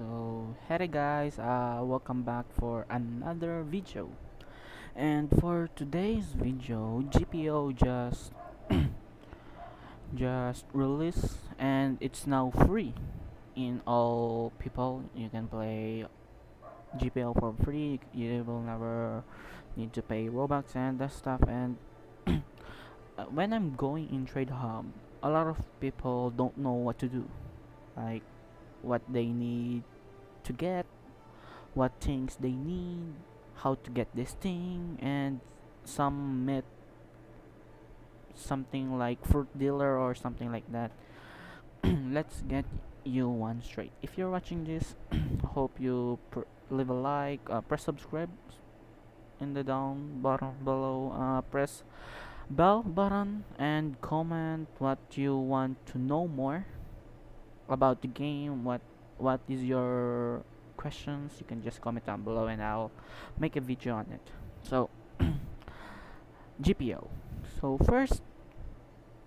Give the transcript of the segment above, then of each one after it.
Hey guys, welcome back for another video. And for today's video, GPO just released and it's now free in all people. You can play GPO for free. You will never need to pay Robux and that stuff. And when I'm going in Trade Hub, a lot of people don't know what to do, like what they need to get, what things they need, how to get this thing, and some myth, something like fruit dealer or something like that. Let's get you one straight. If you're watching this, hope you leave a like, press subscribe in the down bottom below, press bell button, and comment what you want to know more about the game. What is your questions? You can just comment down below and I'll make a video on it. So GPO. So first,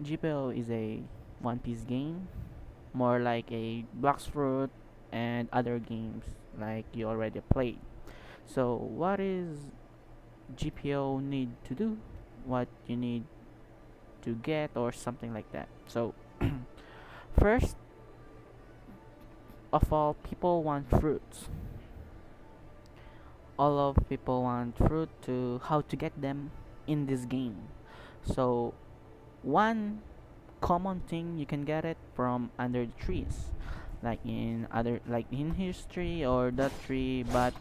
GPO is a one piece game, more like a Blocks Fruit and other games like you already played. So what is GPO need to do, what you need to get, or something like that. So first of all, people want fruits. All of people want fruit, to how to get them in this game. So one common thing, you can get it from under the trees, like in history or that tree, but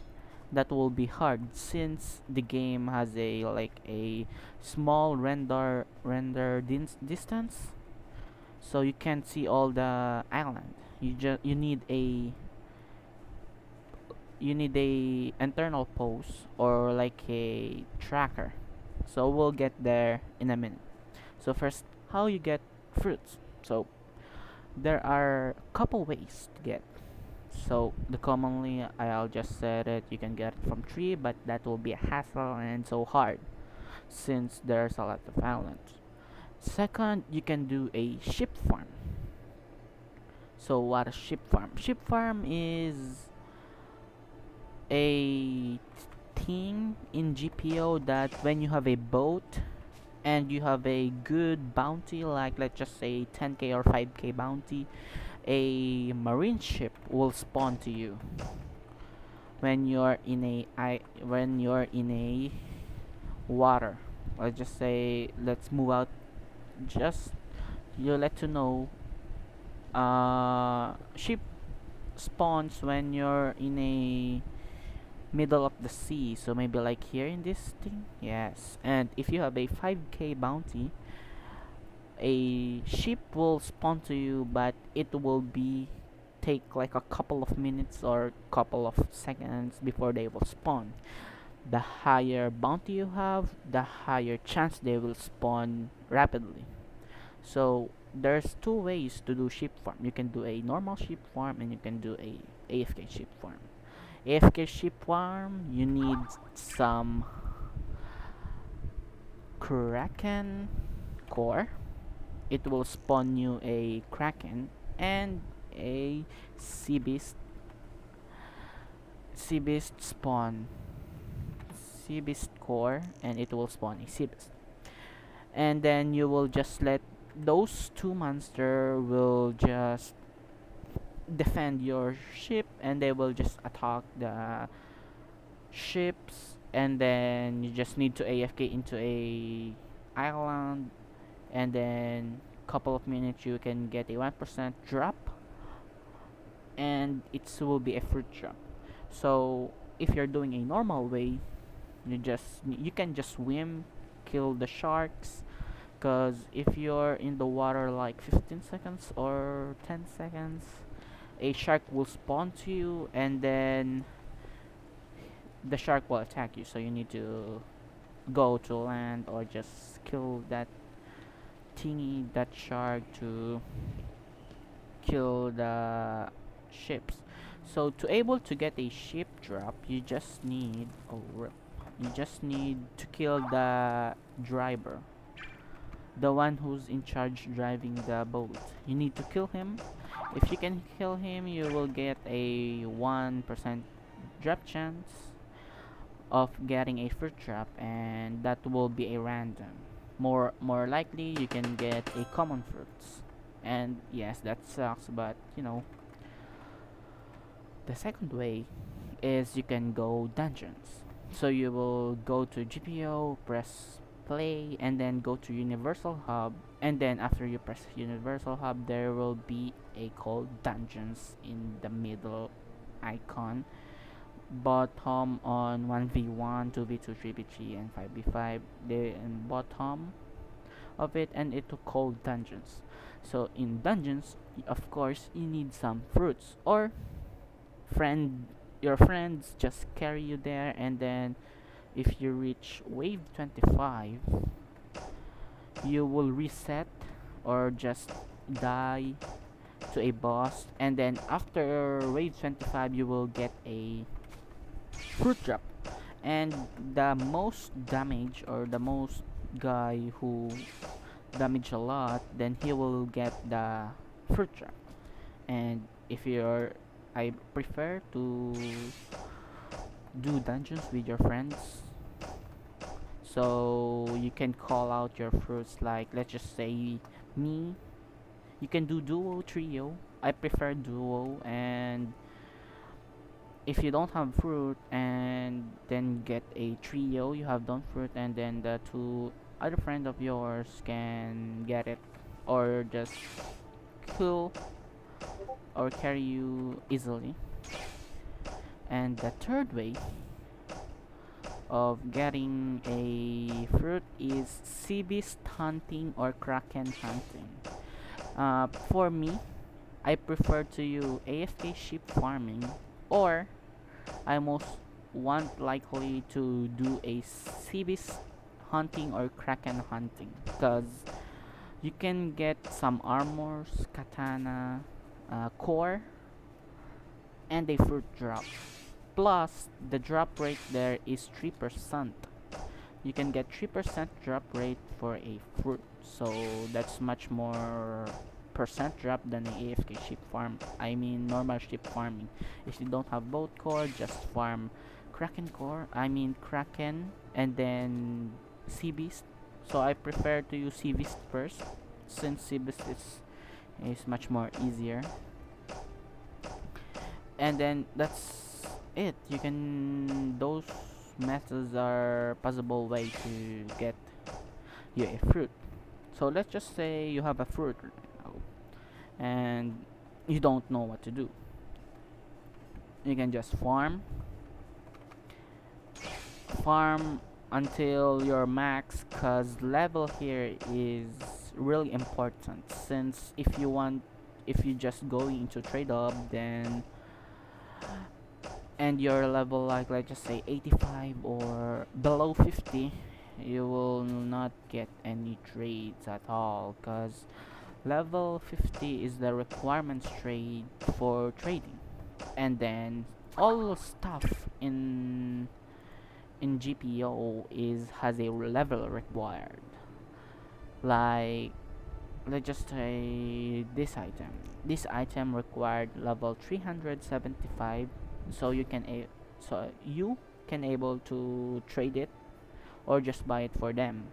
that will be hard since the game has a small distance, so you can't see all the island. You need a internal post or like a tracker. So we'll get there in a minute. So first, how you get fruits. So there are a couple ways to get. So the commonly, I'll just said it, you can get it from tree, but that will be a hassle and so hard since there's a lot of islands. Second, you can do a sheep farm. So what a sheep farm? Sheep farm is a thing in GPO that when you have a boat and you have a good bounty, like let's just say 10k or 5k bounty, a marine ship will spawn to you when you're in a water. Let's just say, let's move out, just you let to know, ship spawns when you're in a middle of the sea, so maybe like here in this thing. Yes, and if you have a 5k bounty, a ship will spawn to you, but it will be take like a couple of minutes or couple of seconds before they will spawn. The higher bounty you have, the higher chance they will spawn rapidly. So there's two ways to do sheep farm. You can do a normal sheep farm and you can do a AFK sheep farm. AFK sheep farm, you need some Kraken core. It will spawn you a Kraken and a sea beast. Sea beast spawn sea beast core, and it will spawn a sea beast. And then you will just let those two monster will just defend your ship, and they will just attack the ships, and then you just need to AFK into a island, and then couple of minutes you can get a 1% drop, and it will be a fruit drop. So if you're doing a normal way, you can just swim, kill the sharks, because if you're in the water like 15 seconds or 10 seconds, a shark will spawn to you, and then the shark will attack you, so you need to go to land or just kill that shark to kill the ships. So to able to get a ship drop, you just need to kill the driver, the one who's in charge driving the boat. You need to kill him, If you can kill him, you will get a 1% drop chance of getting a fruit drop, and that will be a random. More likely you can get a common fruits. And yes, that sucks, but the second way is you can go dungeons. So you will go to GPO, press play, and then go to Universal Hub, and then after you press Universal Hub, there will be a called dungeons in the middle icon. Bottom on 1v1, 2v2, 3v3, and 5v5. They in bottom of it, and it will call dungeons. So in dungeons, of course, you need some fruits, or friend your friends just carry you there, and then if you reach wave 25, you will reset or just die to a boss, and then after wave 25 you will get a fruit drop. And the most damage, or the most guy who damage a lot, then he will get the fruit drop. And if you're I prefer to do dungeons with your friends, so you can call out your fruits. Like, let's just say me, you can do duo, trio. I prefer duo. And if you don't have fruit and then get a trio, you have done fruit, and then the two other friend of yours can get it, or just kill or carry you easily. And the third way of getting a fruit is sea beast hunting or kraken hunting. For me, I prefer to use AFK sheep farming, or I most want likely to do a sea beast hunting or kraken hunting, because you can get some armors, katana, core, and a fruit drop. Plus, the drop rate there is 3%. You can get 3% drop rate for a fruit. So that's much more percent drop than a AFK sheep farm. I mean normal sheep farming. If you don't have both core, just farm Kraken core. I mean Kraken and then Sea Beast. So I prefer to use Sea Beast first, since Sea Beast is much more easier. And then that's it. You can those methods are possible way to get you a fruit. So let's just say you have a fruit right now and you don't know what to do. You can just farm until your max, cause level here is really important, since if you just go into trade up, then and your level, like let's just say 85 or below 50, you will not get any trades at all, because level 50 is the requirements trade for trading. And then all stuff in GPO is has a level required, like let's just say this item required level 375, so you can able to trade it or just buy it for them,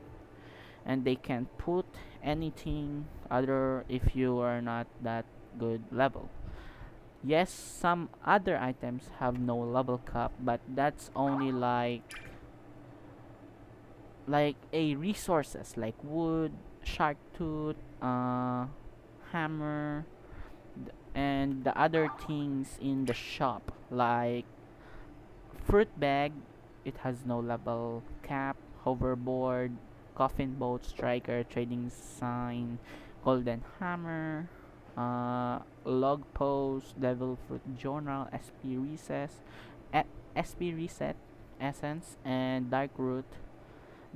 and they can put anything other if you are not that good level. Yes, some other items have no level cap, but that's only like a resources like wood, shark tooth, hammer, and the other things in the shop, like fruit bag. It has no level cap. Hoverboard, coffin boat, striker, trading sign, golden hammer, log post, devil fruit journal, SP reset essence, and dark root.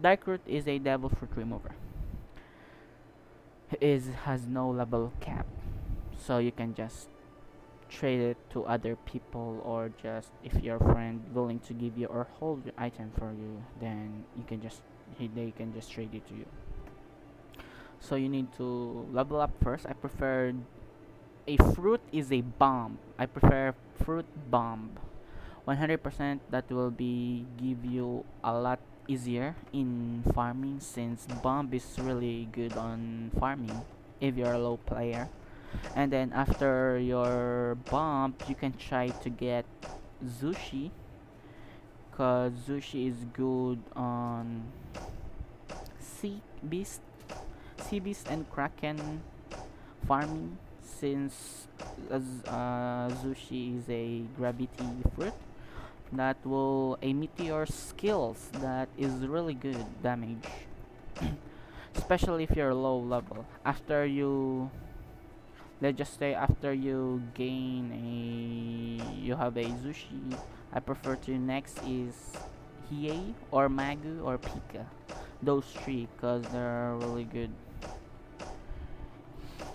Dark root is a devil fruit remover. Is has no level cap, so you can just trade it to other people, or just if your friend willing to give you or hold your item for you, then they can just trade it to you. So you need to level up first. I prefer a fruit is a bomb. I prefer fruit bomb. 100% that will be give you a lot easier in farming, since bomb is really good on farming if you're a low player. And then after your bomb, you can try to get sushi, cause sushi is good on sea beast, sea beast and kraken farming, since sushi is a gravity fruit that will emit your skills that is really good damage, especially if you're low level. After you, let's just say after you gain a, you have a sushi, I prefer to next is hiei or magu or pika, those three, because they're really good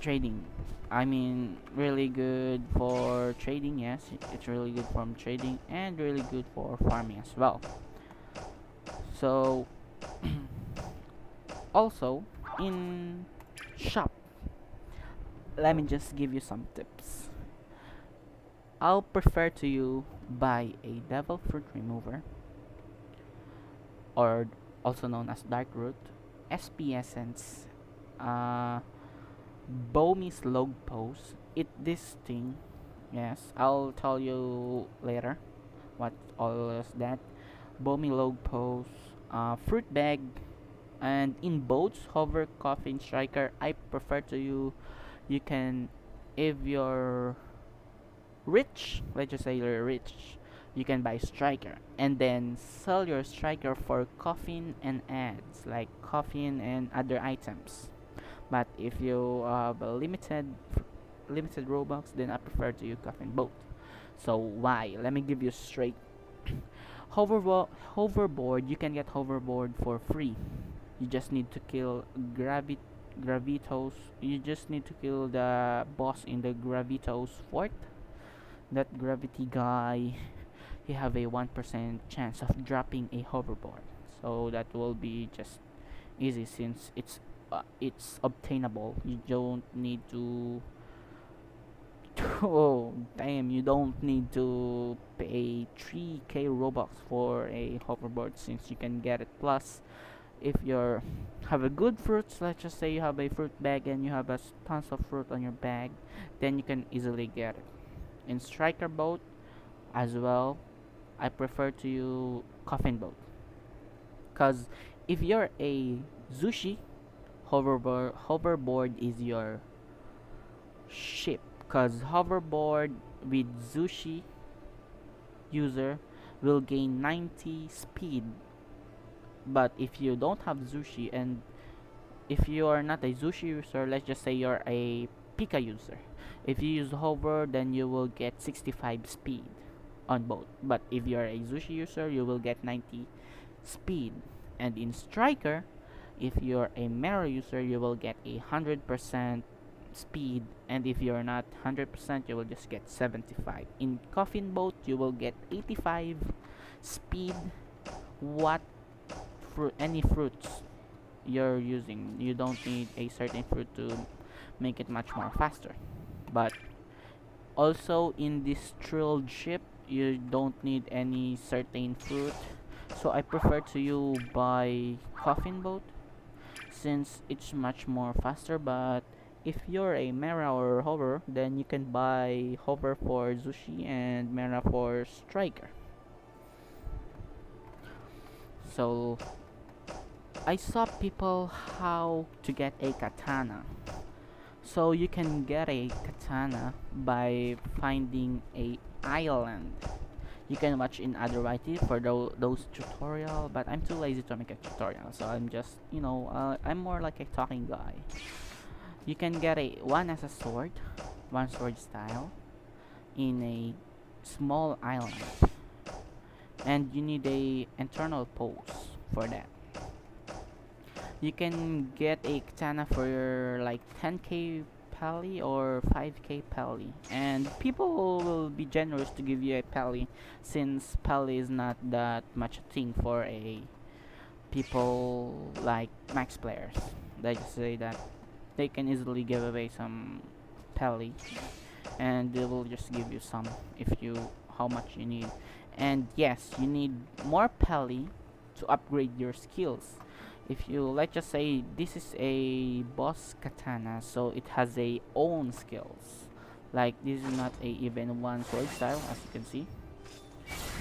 trading. I mean, really good for trading. Yes, it's really good from trading and really good for farming as well. So also in shop, let me just give you some tips. I'll prefer to you buy a devil fruit remover, or also known as dark root, SP essence, uh, Bomi's log pose. It this thing. Yes, I'll tell you later what all is that. Bomi log pose, fruit bag, and in boats, hover, coffin, striker. I prefer to you. You can, if you're rich, let's just say you're rich, you can buy striker and then sell your striker for coffin and ads like coffin and other items. But if you have a limited Robux, then I prefer to use coffin boat. So why? Let me give you straight. Hoverboard, you can get hoverboard for free. You just need to kill gravitos. You just need to kill the boss in the gravitos fort. That gravity guy, he have a 1% chance of dropping a hoverboard. So that will be just easy, since it's obtainable. You don't need to oh damn, you don't need to pay 3k robux for a hoverboard, since you can get it. Plus, if you have a good fruits, let's just say you have a fruit bag and you have tons of fruit on your bag, then you can easily get it. In striker boat as well, I prefer to use coffin boat, because if you're a sushi, hoverboard is your ship, because hoverboard with sushi user will gain 90 speed. But if you don't have sushi, and if you are not a sushi user, let's just say you're a pika user, if you use hover, then you will get 65 speed on both. But if you're a sushi user, you will get 90 speed. And in striker, if you're a Mero user, you will get 100% speed, and if you're not 100%, you will just get 75. In coffin boat, you will get 85 speed. What fruit, any fruits you're using, you don't need a certain fruit to make it much more faster. But also in this trilled ship, you don't need any certain fruit, so I prefer to you buy coffin boat, since it's much more faster. But if you're a Mera or Hover, then you can buy Hover for Zushi and Mera for Striker. So I saw people how to get a katana. So you can get a katana by finding a island. You can watch in other YT for those tutorial, but I'm too lazy to make a tutorial, so I'm just, I'm more like a talking guy. You can get one as a sword, one sword style, in a small island, and you need a internal pose for that. You can get a katana for like 10k pally or 5k pally, and people will be generous to give you a pally, since pally is not that much a thing for a people like max players. They just say that they can easily give away some pelly, and they will just give you some if you how much you need. And yes, you need more pelly to upgrade your skills. If you, let's just say this is a boss katana, so it has a own skills. Like this is not a even one sword style, as you can see.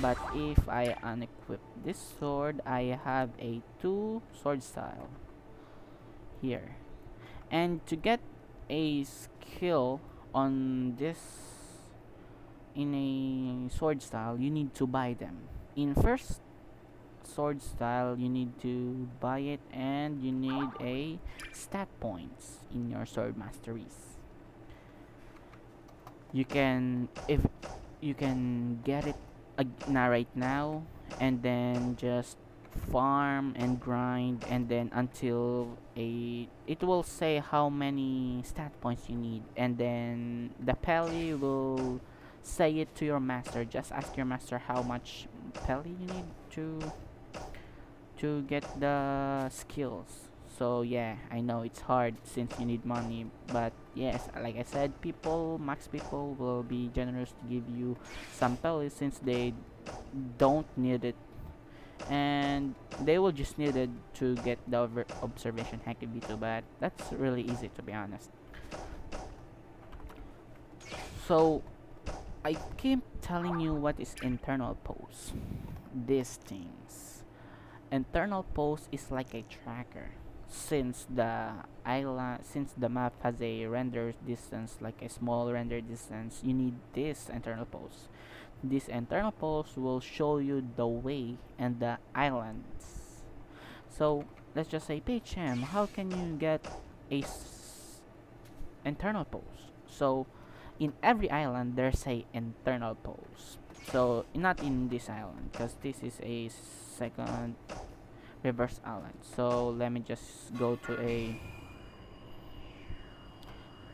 But if I unequip this sword, I have a two sword style here. And to get a skill on this in a sword style, you need to buy them. In first sword style, you need to buy it, and you need a stat points in your sword masteries. You can, if you can get it right now, and then just farm and grind, and then until a it will say how many stat points you need, and then the pally will say it to your master. Just ask your master how much pally you need to get the skills. So yeah, I know it's hard since you need money, but yes, like I said, max people will be generous to give you some pellets since they don't need it, and they will just need it to get the observation hacky B2, but that's really easy to be honest. So I keep telling you what is internal pose. These things. Internal pose is like a tracker. Since the map has a render distance, like a small render distance, you need this internal pose. This internal pose will show you the way and the islands. So let's just say PHM, how can you get a internal pose? So in every island there's a internal pose. So not in this island because this is a second reverse island. So let me just go to a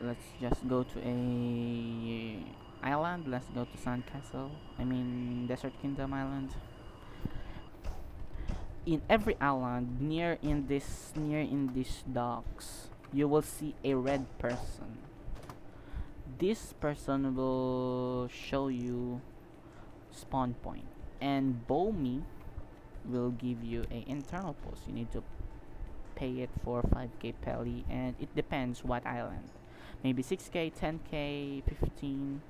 let's just go to a island. Let's go to Sandcastle. I mean Desert Kingdom Island. In every island near in these docks, you will see a red person. This person will show you spawn point, and Bomi will give you a internal post. You need to pay it for 5k pelly, and it depends what island. Maybe 6k, 10k, 15,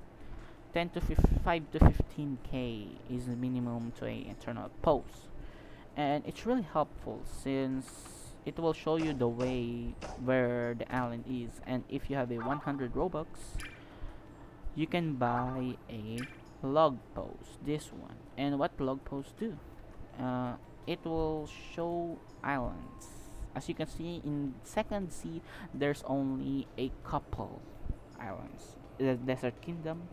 10 to 5 to 15k is the minimum to a internal post. And it's really helpful since it will show you the way where the island is, and if you have a 100 robux, you can buy a log post, this one. And what log posts do, it will show islands. As you can see in second C, there's only a couple islands: the Desert Kingdom,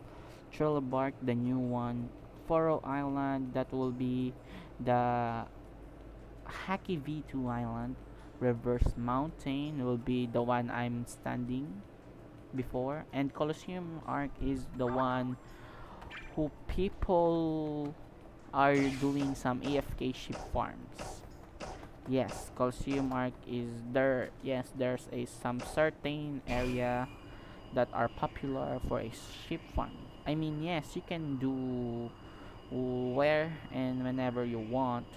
Trelleborg, the new one, Foro Island, that will be the Hacky V2 Island. Reverse Mountain will be the one I'm standing before, and Colosseum Arc is the one who people are doing some AFK ship farms. Yes, Colosseum Arc is there. Yes, there's a some certain area that are popular for a ship farm. I mean, yes, you can do where and whenever you want,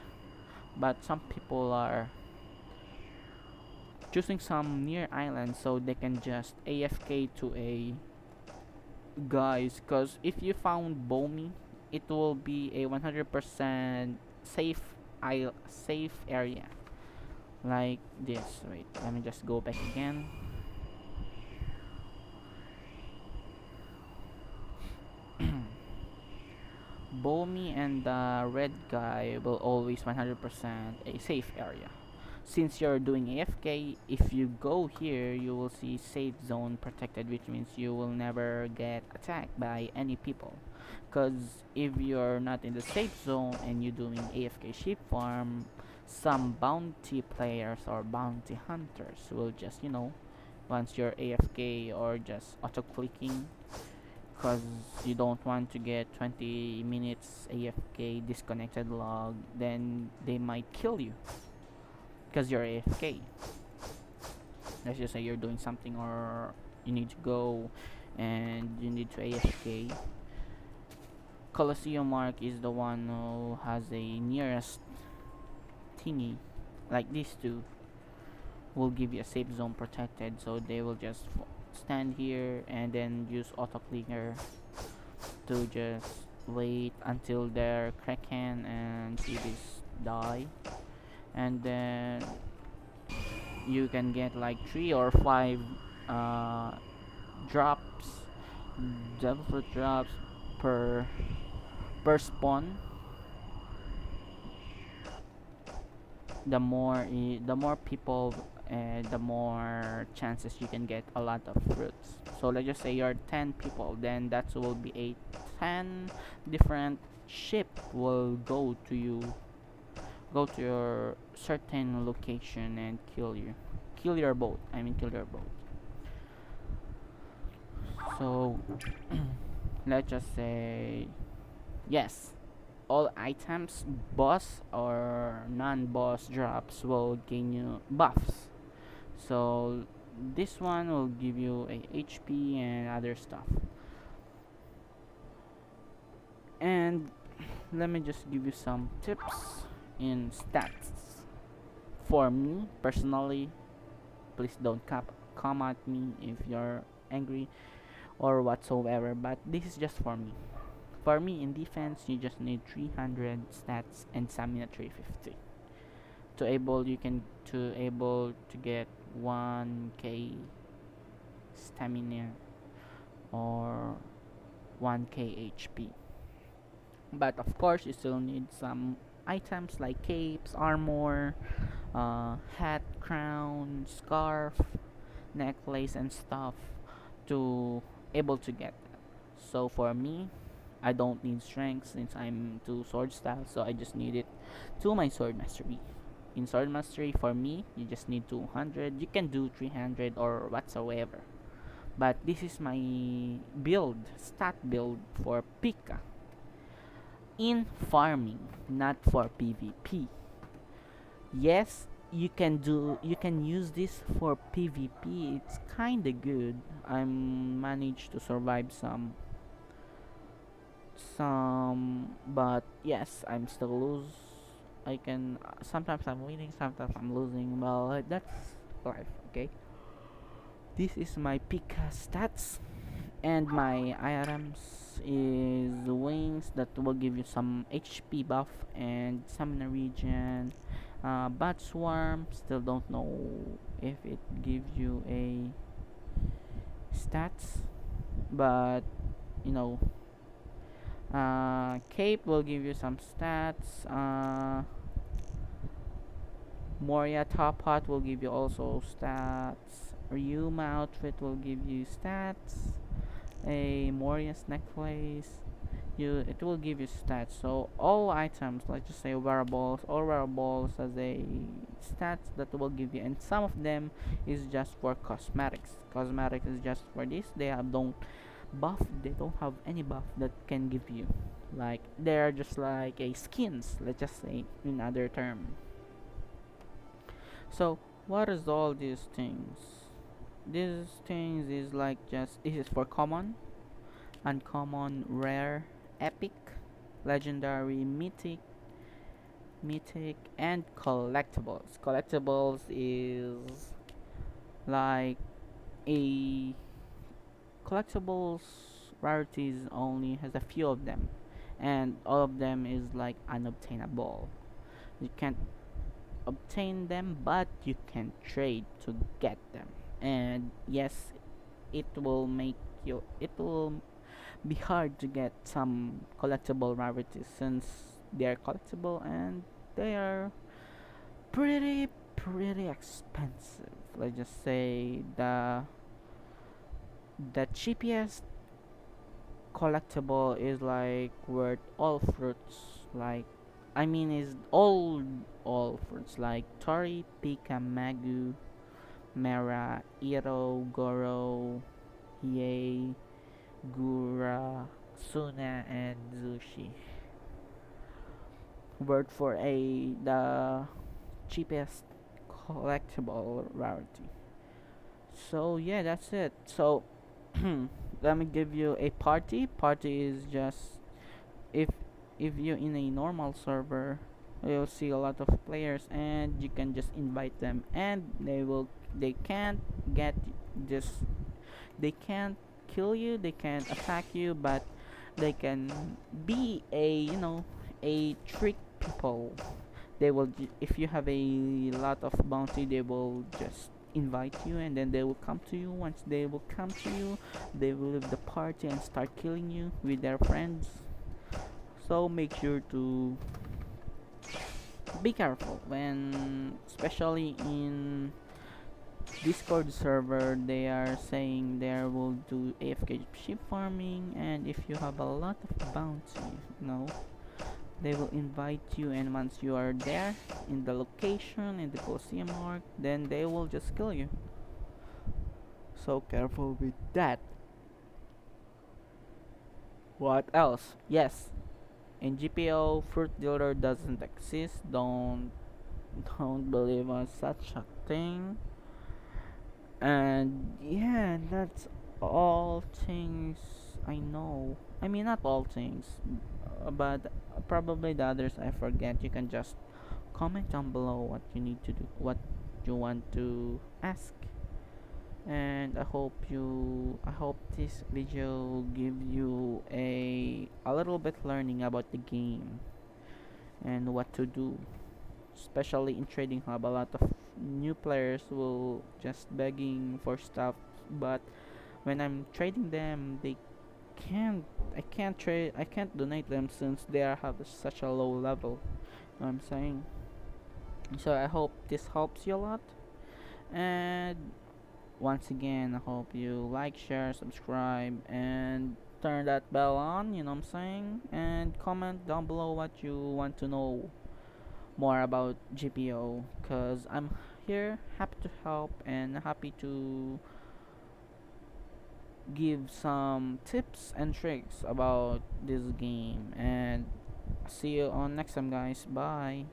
but some people are choosing some near islands so they can just AFK to a guys. Because if you found Bomi, it will be a 100% safe area like this. Wait, let me just go back again. Bomi and the red guy will always 100% a safe area. Since you're doing AFK, if you go here, you will see safe zone protected, which means you will never get attacked by any people. Because if you're not in the safe zone and you're doing AFK sheep farm, some bounty players or bounty hunters will just, once you're AFK or just auto clicking, because you don't want to get 20 minutes AFK disconnected log, then they might kill you because you're AFK. Let's just say you're doing something, or you need to go and you need to AFK. Colosseum Mark is the one who has a nearest thingy, like these two will give you a safe zone protected, so they will just stand here and then use auto clicker to just wait until their Kraken and Ibis die, and then you can get like 3 or 5 uh, drops, devil fruit drops per spawn. The more people, the more chances you can get a lot of fruits. So let's just say you're 10 people, then that will be a 10 different ship will go to your certain location and kill your boat. I mean, kill your boat. So let's just say yes, all items, boss or non-boss drops will gain you buffs. So this one will give you a HP and other stuff. And let me just give you some tips in stats. For me personally, please don't come at me if you're angry or whatsoever, but this is just for me. For me, in defense, you just need 300 stats and stamina 350 to able to get 1k stamina or 1k HP. But of course, you still need some items like capes, armor, hat, crown, scarf, necklace, and stuff to able to get that. So for me, I don't need strength since I'm to sword style, so I just need it to my sword mastery. In sword mastery, for me, you just need 200. You can do 300 or whatsoever. But this is my stat build for Pika in farming, not for PvP. Yes, you can use this for PvP. It's kinda good. I'm managed to survive but yes, I'm still lose. I can sometimes I'm winning, sometimes I'm losing. Well, that's life. Okay, this is my Pika stats, and my items is wings that will give you some HP buff and stamina regen. Bat swarm, still don't know if it gives you a stats, but you know, cape will give you some stats. Moria top hat will give you also stats. Ryuma outfit will give you stats. A Moria's necklace, it will give you stats. So all items, let's just say wearables, all wearables has a stats that will give you, and some of them is just for cosmetics. Cosmetics is just for this. They don't have any buff that can give you. Like they're just like a skins, let's just say in other term. So what is all these things? These things is like just this is for common, uncommon, rare, epic, legendary, mythic, and collectibles. Collectibles is like a collectibles rarities only has a few of them, and all of them is like unobtainable. You can't obtain them, but you can trade to get them. And yes, it will be hard to get some collectible rarities since they are collectible and they are pretty expensive. Let's just say the cheapest collectible is like worth all fruits, like I mean is all fruits like Tori, Pika, Magu, Mera, Iro, Goro, Hiei, Gura, Suna, and Zushi. Word for the cheapest collectible rarity. So yeah, that's it. So let me give you a party. Party is just if you in a normal server, you'll see a lot of players and you can just invite them, and they can't get just they can't kill you, they can't attack you, but they can be a a trick people. If you have a lot of bounty, they will just invite you, and then they will come to you. Once they will come to you, they will leave the party and start killing you with their friends. So make sure to be careful when, especially in Discord server, they are saying they will do AFK ship farming, and if you have a lot of bounty, they will invite you, and once you are there in the location in the Coliseum arc, then they will just kill you. So careful with that. What else? Yes, in GPO, fruit dealer doesn't exist. Don't believe on such a thing. And yeah, that's all things I know. I mean, not all things, but probably the others I forget. You can just comment down below what you need to do, what you want to ask. And I hope this video give you a little bit learning about the game and what to do, especially in trading hub. A lot of new players will just begging for stuff, but when I'm trading them, they can't I can't donate them since they have such a low level. You know what I'm saying? So I hope this helps you a lot, and once again, I hope you like, share, subscribe, and turn that bell on, you know what I'm saying? And comment down below what you want to know more about GPO, because I'm here happy to help and happy to give some tips and tricks about this game. And see you on next time, guys. Bye.